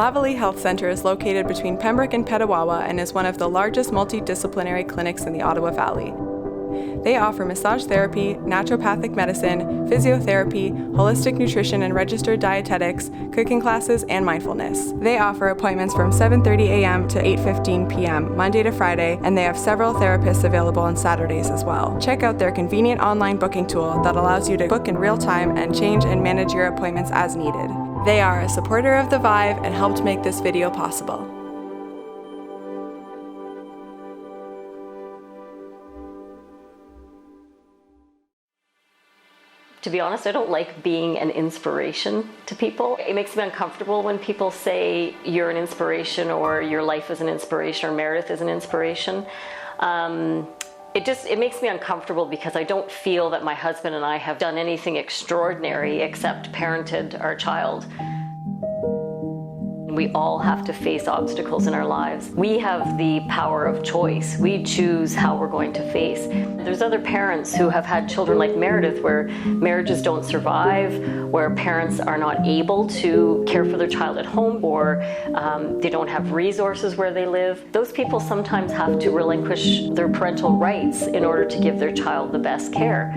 Lavely Health Centre is located between Pembroke and Petawawa and is one of the largest multidisciplinary clinics in the Ottawa Valley. They offer massage therapy, naturopathic medicine, physiotherapy, holistic nutrition and registered dietetics, cooking classes, and mindfulness. They offer appointments from 7:30 a.m. to 8:15 p.m., Monday to Friday, and they have several therapists available on Saturdays as well. Check out their convenient online booking tool that allows you to book in real time and change and manage your appointments as needed. They are a supporter of The Vibe and helped make this video possible. To be honest, I don't like being an inspiration to people. It makes me uncomfortable when people say you're an inspiration or your life is an inspiration or Meredith is an inspiration. It makes me uncomfortable because I don't feel that my husband and I have done anything extraordinary except parented our child. We all have to face obstacles in our lives. We have the power of choice. We choose how we're going to face. There's other parents who have had children like Meredith where marriages don't survive, where parents are not able to care for their child at home, or they don't have resources where they live. Those people sometimes have to relinquish their parental rights in order to give their child the best care.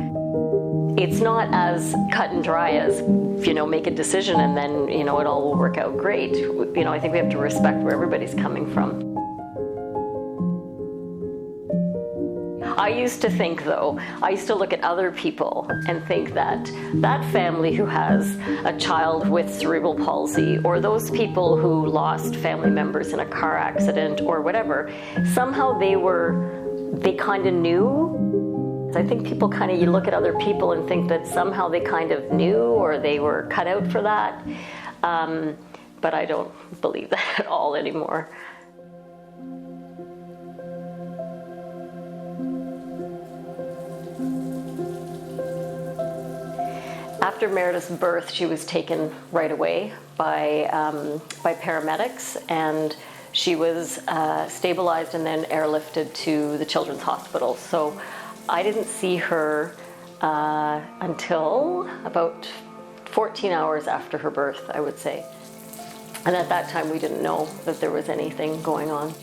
It's not as cut and dry as, make a decision and then, it all will work out great. I think we have to respect where everybody's coming from. I used to think, though, I used to look at other people and think that that family who has a child with cerebral palsy, or those people who lost family members in a car accident or whatever, somehow they kind of knew. I think people you look at other people and think that somehow they kind of knew or they were cut out for that. But I don't believe that at all anymore. After Meredith's birth, she was taken right away by paramedics, and she was stabilized and then airlifted to the Children's Hospital. So I didn't see her until about 14 hours after her birth, I would say. And at that time, we didn't know that there was anything going on.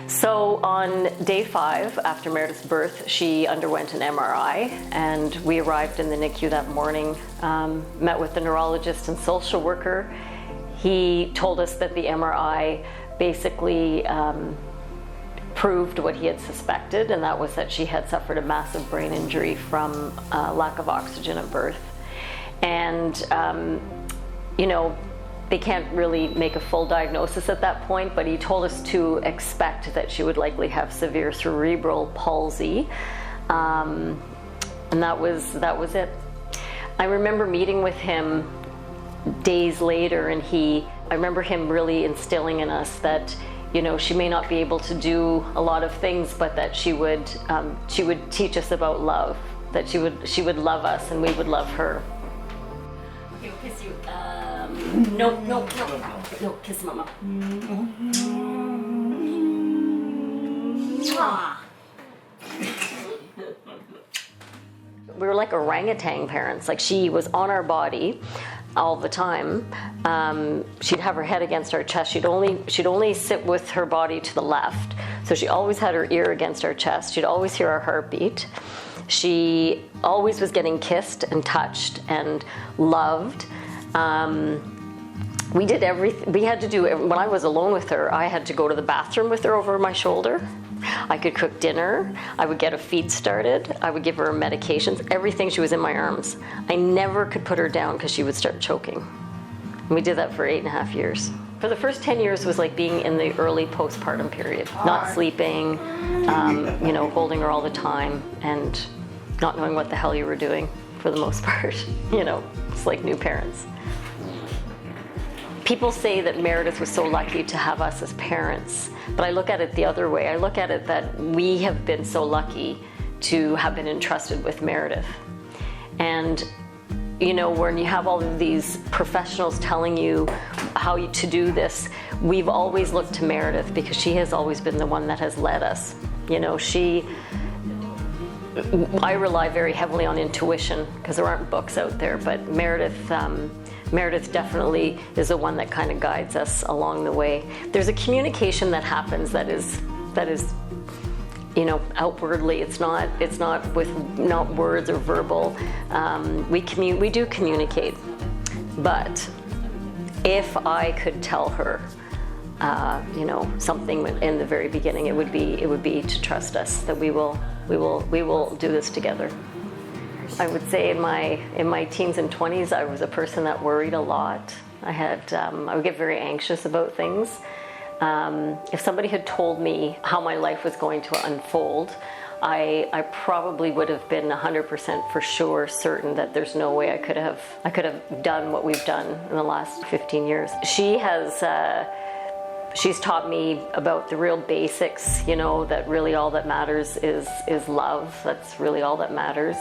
So on day 5, after Meredith's birth, she underwent an MRI, and we arrived in the NICU that morning, met with the neurologist and social worker. He told us that the MRI basically proved what he had suspected, and that was that she had suffered a massive brain injury from lack of oxygen at birth. And they can't really make a full diagnosis at that point, but he told us to expect that she would likely have severe cerebral palsy, and that was it. I remember meeting with him days later, and I remember him really instilling in us that she may not be able to do a lot of things, but that she would teach us about love, that she would love us and we would love her. Okay, we'll kiss you. No, kiss Mama. We were like orangutan parents. Like, she was on our body all the time. She'd have her head against our chest. She'd only sit with her body to the left. So she always had her ear against our chest. She'd always hear our heartbeat. She always was getting kissed and touched and loved. We did everything. We had to do, when I was alone with her, I had to go to the bathroom with her over my shoulder. I could cook dinner. I would get a feed started. I would give her medications, everything. She was in my arms. I never could put her down because she would start choking. And we did that for 8.5 years. For the first 10 years was like being in the early postpartum period, not sleeping, holding her all the time and not knowing what the hell you were doing for the most part. It's like new parents. People say that Meredith was so lucky to have us as parents, but I look at it the other way. I look at it that we have been so lucky to have been entrusted with Meredith. And when you have all of these professionals telling you how to do this, we've always looked to Meredith because she has always been the one that has led us. I rely very heavily on intuition because there aren't books out there, but Meredith Meredith definitely is the one that kind of guides us along the way. There's a communication that happens that is, you know, outwardly. It's not with not words or verbal. We do communicate, but if I could tell her, you know, something in the very beginning, it would be to trust us, that we will do this together. I would say in my teens and 20s, I was a person that worried a lot. I would get very anxious about things. If somebody had told me how my life was going to unfold, I probably would have been 100% for sure certain that there's no way I could have done what we've done in the last 15 years. She's taught me about the real basics, you know, that really all that matters is love. That's really all that matters.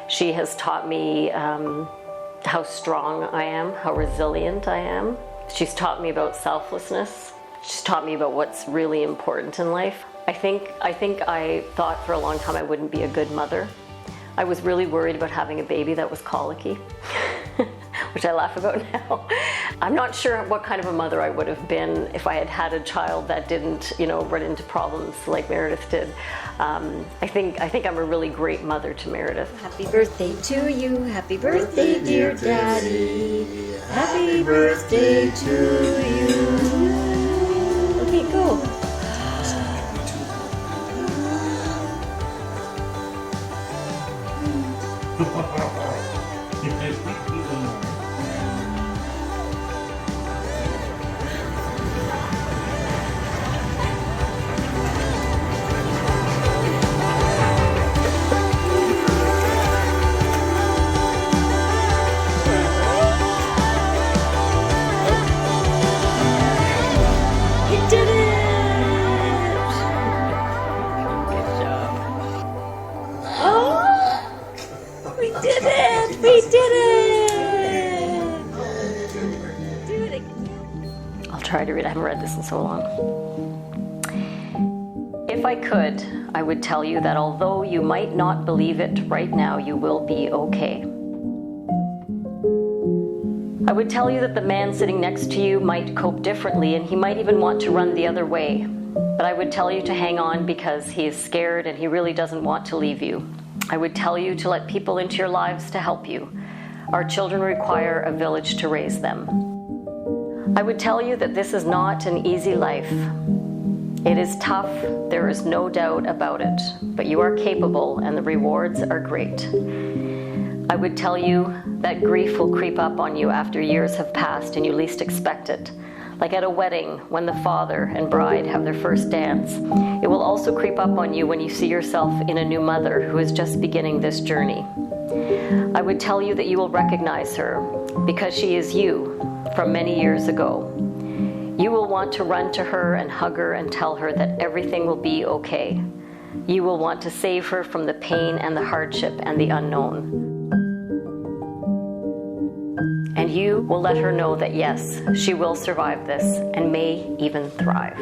She has taught me how strong I am, how resilient I am. She's taught me about selflessness. She's taught me about what's really important in life. I think I thought for a long time I wouldn't be a good mother. I was really worried about having a baby that was colicky, which I laugh about now. I'm not sure what kind of a mother I would have been if I had had a child that didn't, you know, run into problems like Meredith did. I think I'm a really great mother to Meredith. Happy birthday to you. Happy birthday, dear Daddy. Happy birthday to you. Okay, go. Try to read. I haven't read this in so long. If I could, I would tell you that although you might not believe it right now, you will be okay. I would tell you that the man sitting next to you might cope differently, and he might even want to run the other way. But I would tell you to hang on because he is scared and he really doesn't want to leave you. I would tell you to let people into your lives to help you. Our children require a village to raise them. I would tell you that this is not an easy life. It is tough, there is no doubt about it, but you are capable and the rewards are great. I would tell you that grief will creep up on you after years have passed and you least expect it. Like at a wedding, when the father and bride have their first dance. It will also creep up on you when you see yourself in a new mother who is just beginning this journey. I would tell you that you will recognize her because she is you from many years ago. You will want to run to her and hug her and tell her that everything will be okay. You will want to save her from the pain and the hardship and the unknown. And you will let her know that yes, she will survive this and may even thrive.